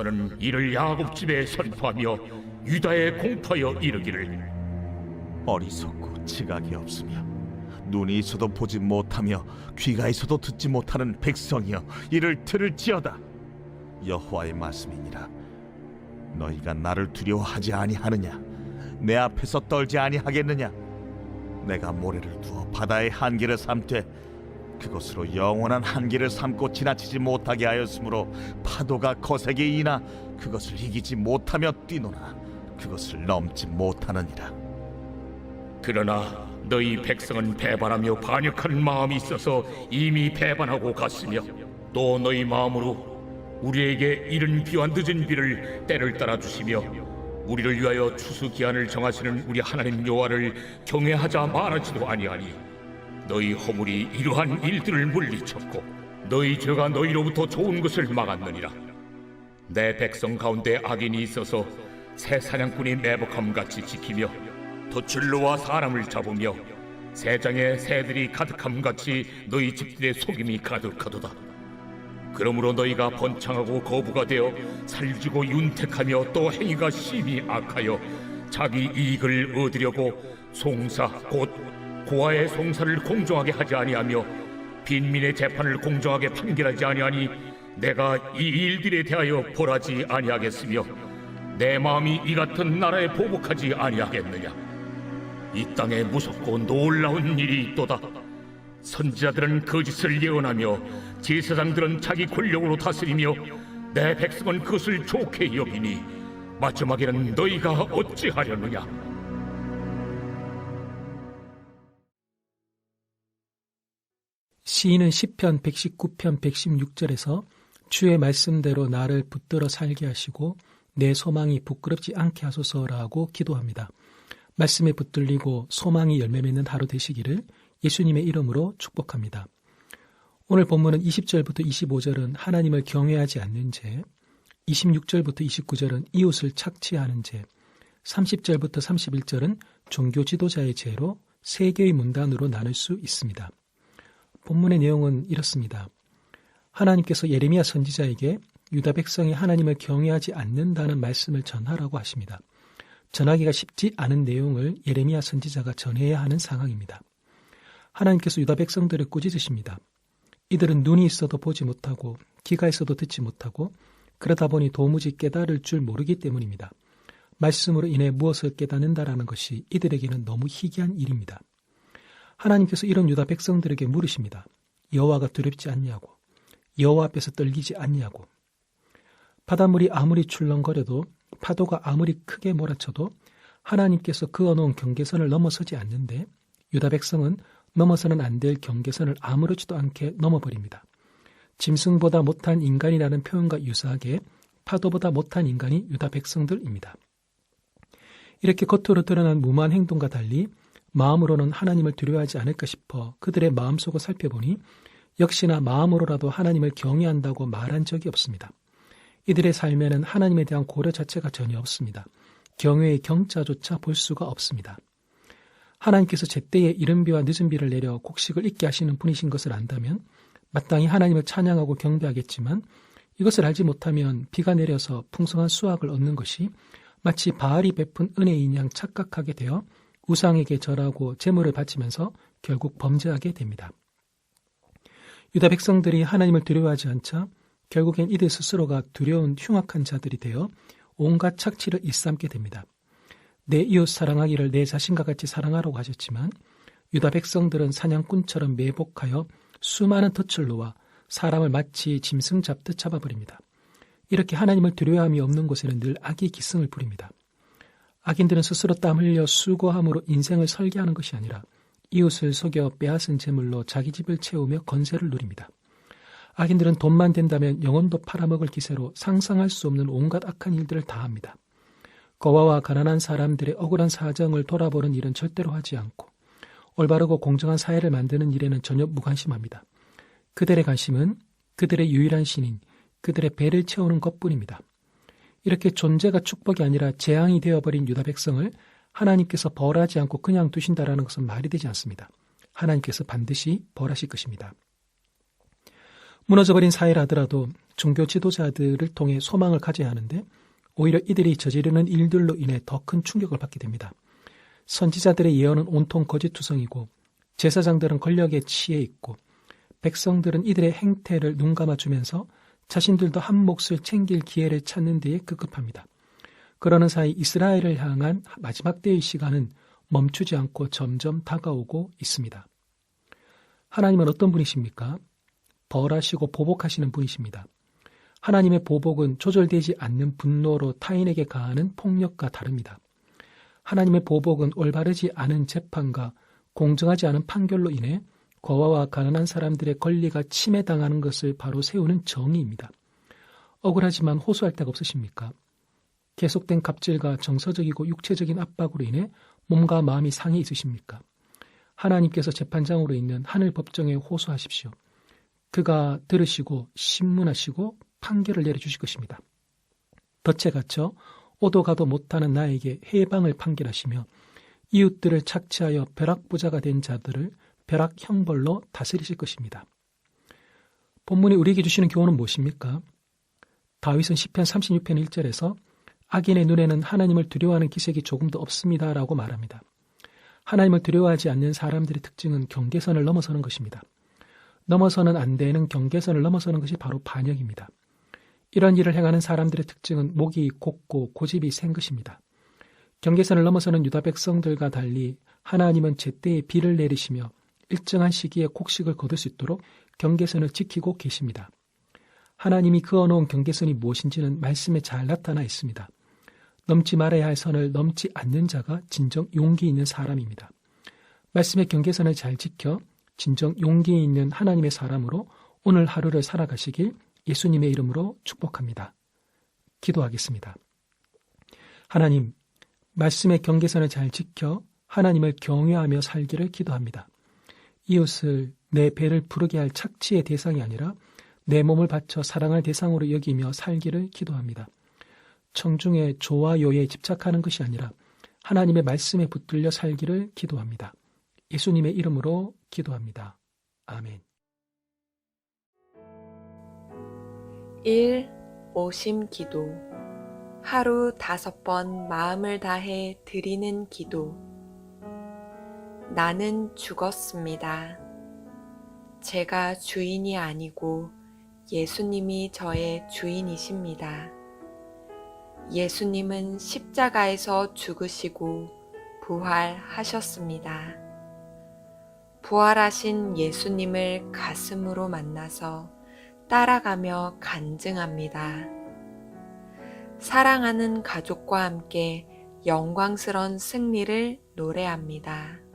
너는 이를 야곱 집에 선포하며 유다에 공포하여 이르기를 어리석고 지각이 없으며 눈이 있어도 보지 못하며 귀가 있어도 듣지 못하는 백성이여 이를 들을지어다. 여호와의 말씀이니라. 너희가 나를 두려워하지 아니하느냐? 내 앞에서 떨지 아니하겠느냐? 내가 모래를 두어 바다의 한계를 삼되 그것으로 영원한 한계를 삼고 지나치지 못하게 하였으므로 파도가 거세게 이나 그것을 이기지 못하며 뛰노나 그것을 넘지 못하느니라. 그러나 너희 백성은 배반하며 반역하는 마음이 있어서 이미 배반하고 갔으며 또 너희 마음으로 우리에게 이른 비와 늦은 비를 때를 따라 주시며 우리를 위하여 추수 기한을 정하시는 우리 하나님 여호와를 경외하자 말하지도 아니하니 너희 허물이 이러한 일들을 물리쳤고 너희 죄가 너희로부터 좋은 것을 막았느니라. 내 백성 가운데 악인이 있어서 새 사냥꾼이 매복함같이 지키며 덫을로와 사람을 잡으며 새장에 새들이 가득함같이 너희 집들의 속임이 가득하도다. 그러므로 너희가 번창하고 거부가 되어 살지고 윤택하며 또 행위가 심히 악하여 자기 이익을 얻으려고 송사 곧 고아의 송사를 공정하게 하지 아니하며 빈민의 재판을 공정하게 판결하지 아니하니 내가 이 일들에 대하여 벌하지 아니하겠으며 내 마음이 이 같은 나라에 보복하지 아니하겠느냐. 이 땅에 무섭고 놀라운 일이 있도다. 선지자들은 거짓을 예언하며 제사장들은 자기 권력으로 다스리며 내 백성은 그것을 좋게 여기니 마지막에는 너희가 어찌하려느냐. 시인은 시편 119편 116절에서 주의 말씀대로 나를 붙들어 살게 하시고 내 소망이 부끄럽지 않게 하소서라고 기도합니다. 말씀에 붙들리고 소망이 열매 맺는 하루 되시기를 예수님의 이름으로 축복합니다. 오늘 본문은 20절부터 25절은 하나님을 경외하지 않는 죄, 26절부터 29절은 이웃을 착취하는 죄, 30절부터 31절은 종교 지도자의 죄로 세 개의 문단으로 나눌 수 있습니다. 본문의 내용은 이렇습니다. 하나님께서 예레미야 선지자에게 유다 백성이 하나님을 경외하지 않는다는 말씀을 전하라고 하십니다. 전하기가 쉽지 않은 내용을 예레미야 선지자가 전해야 하는 상황입니다. 하나님께서 유다 백성들을 꾸짖으십니다. 이들은 눈이 있어도 보지 못하고 귀가 있어도 듣지 못하고 그러다 보니 도무지 깨달을 줄 모르기 때문입니다. 말씀으로 인해 무엇을 깨닫는다라는 것이 이들에게는 너무 희귀한 일입니다. 하나님께서 이런 유다 백성들에게 물으십니다. 여호와가 두렵지 않냐고, 여호와 앞에서 떨기지 않냐고. 바닷물이 아무리 출렁거려도 파도가 아무리 크게 몰아쳐도 하나님께서 그어놓은 경계선을 넘어서지 않는데 유다 백성은 넘어서는 안 될 경계선을 아무렇지도 않게 넘어버립니다. 짐승보다 못한 인간이라는 표현과 유사하게 파도보다 못한 인간이 유다 백성들입니다. 이렇게 겉으로 드러난 무모한 행동과 달리 마음으로는 하나님을 두려워하지 않을까 싶어 그들의 마음속을 살펴보니 역시나 마음으로라도 하나님을 경외한다고 말한 적이 없습니다. 이들의 삶에는 하나님에 대한 고려 자체가 전혀 없습니다. 경외의 경자조차 볼 수가 없습니다. 하나님께서 제때에 이른 비와 늦은 비를 내려 곡식을 있게 하시는 분이신 것을 안다면 마땅히 하나님을 찬양하고 경배하겠지만 이것을 알지 못하면 비가 내려서 풍성한 수확을 얻는 것이 마치 바알이 베푼 은혜인 양 착각하게 되어 우상에게 절하고 제물을 바치면서 결국 범죄하게 됩니다. 유다 백성들이 하나님을 두려워하지 않자 결국엔 이들 스스로가 두려운 흉악한 자들이 되어 온갖 착취를 일삼게 됩니다. 내 이웃 사랑하기를 내 자신과 같이 사랑하라고 하셨지만 유다 백성들은 사냥꾼처럼 매복하여 수많은 덫을 놓아 사람을 마치 짐승 잡듯 잡아버립니다. 이렇게 하나님을 두려워함이 없는 곳에는 늘 악이 기승을 부립니다. 악인들은 스스로 땀 흘려 수고함으로 인생을 설계하는 것이 아니라 이웃을 속여 빼앗은 재물로 자기 집을 채우며 건세를 누립니다. 악인들은 돈만 된다면 영혼도 팔아먹을 기세로 상상할 수 없는 온갖 악한 일들을 다 합니다. 거와와 가난한 사람들의 억울한 사정을 돌아보는 일은 절대로 하지 않고 올바르고 공정한 사회를 만드는 일에는 전혀 무관심합니다. 그들의 관심은 그들의 유일한 신인, 그들의 배를 채우는 것뿐입니다. 이렇게 존재가 축복이 아니라 재앙이 되어버린 유다 백성을 하나님께서 벌하지 않고 그냥 두신다라는 것은 말이 되지 않습니다. 하나님께서 반드시 벌하실 것입니다. 무너져버린 사회라 하더라도 종교 지도자들을 통해 소망을 가져야 하는데 오히려 이들이 저지르는 일들로 인해 더 큰 충격을 받게 됩니다. 선지자들의 예언은 온통 거짓투성이고 제사장들은 권력에 취해 있고 백성들은 이들의 행태를 눈감아주면서 자신들도 한 몫을 챙길 기회를 찾는 데에 급급합니다. 그러는 사이 이스라엘을 향한 마지막 때의 시간은 멈추지 않고 점점 다가오고 있습니다. 하나님은 어떤 분이십니까? 벌하시고 보복하시는 분이십니다. 하나님의 보복은 조절되지 않는 분노로 타인에게 가하는 폭력과 다릅니다. 하나님의 보복은 올바르지 않은 재판과 공정하지 않은 판결로 인해 고아와 가난한 사람들의 권리가 침해당하는 것을 바로 세우는 정의입니다. 억울하지만 호소할 데가 없으십니까? 계속된 갑질과 정서적이고 육체적인 압박으로 인해 몸과 마음이 상해 있으십니까? 하나님께서 재판장으로 있는 하늘 법정에 호소하십시오. 그가 들으시고 신문하시고 판결을 내려주실 것입니다. 덫에 갇혀 오도 가도 못하는 나에게 해방을 판결하시며 이웃들을 착취하여 벼락부자가 된 자들을 벼락형벌로 다스리실 것입니다. 본문이 우리에게 주시는 교훈은 무엇입니까? 다윗은 시편 36편 1절에서 악인의 눈에는 하나님을 두려워하는 기색이 조금도 없습니다 라고 말합니다. 하나님을 두려워하지 않는 사람들의 특징은 경계선을 넘어서는 것입니다. 넘어서는 안 되는 경계선을 넘어서는 것이 바로 반역입니다. 이런 일을 행하는 사람들의 특징은 목이 곧고 고집이 센 것입니다. 경계선을 넘어서는 유다 백성들과 달리 하나님은 제때에 비를 내리시며 일정한 시기에 곡식을 거둘 수 있도록 경계선을 지키고 계십니다. 하나님이 그어놓은 경계선이 무엇인지는 말씀에 잘 나타나 있습니다. 넘지 말아야 할 선을 넘지 않는 자가 진정 용기 있는 사람입니다. 말씀의 경계선을 잘 지켜 진정 용기 있는 하나님의 사람으로 오늘 하루를 살아가시길 예수님의 이름으로 축복합니다. 기도하겠습니다. 하나님, 말씀의 경계선을 잘 지켜 하나님을 경외하며 살기를 기도합니다. 이웃을 내 배를 부르게 할 착취의 대상이 아니라 내 몸을 바쳐 사랑할 대상으로 여기며 살기를 기도합니다. 청중의 좋아요에 집착하는 것이 아니라 하나님의 말씀에 붙들려 살기를 기도합니다. 예수님의 이름으로 기도합니다. 아멘. 1. 오심 기도. 하루 5번 마음을 다해 드리는 기도. 나는 죽었습니다. 제가 주인이 아니고 예수님이 저의 주인이십니다. 예수님은 십자가에서 죽으시고 부활하셨습니다. 부활하신 예수님을 가슴으로 만나서 따라가며 간증합니다. 사랑하는 가족과 함께 영광스러운 승리를 노래합니다.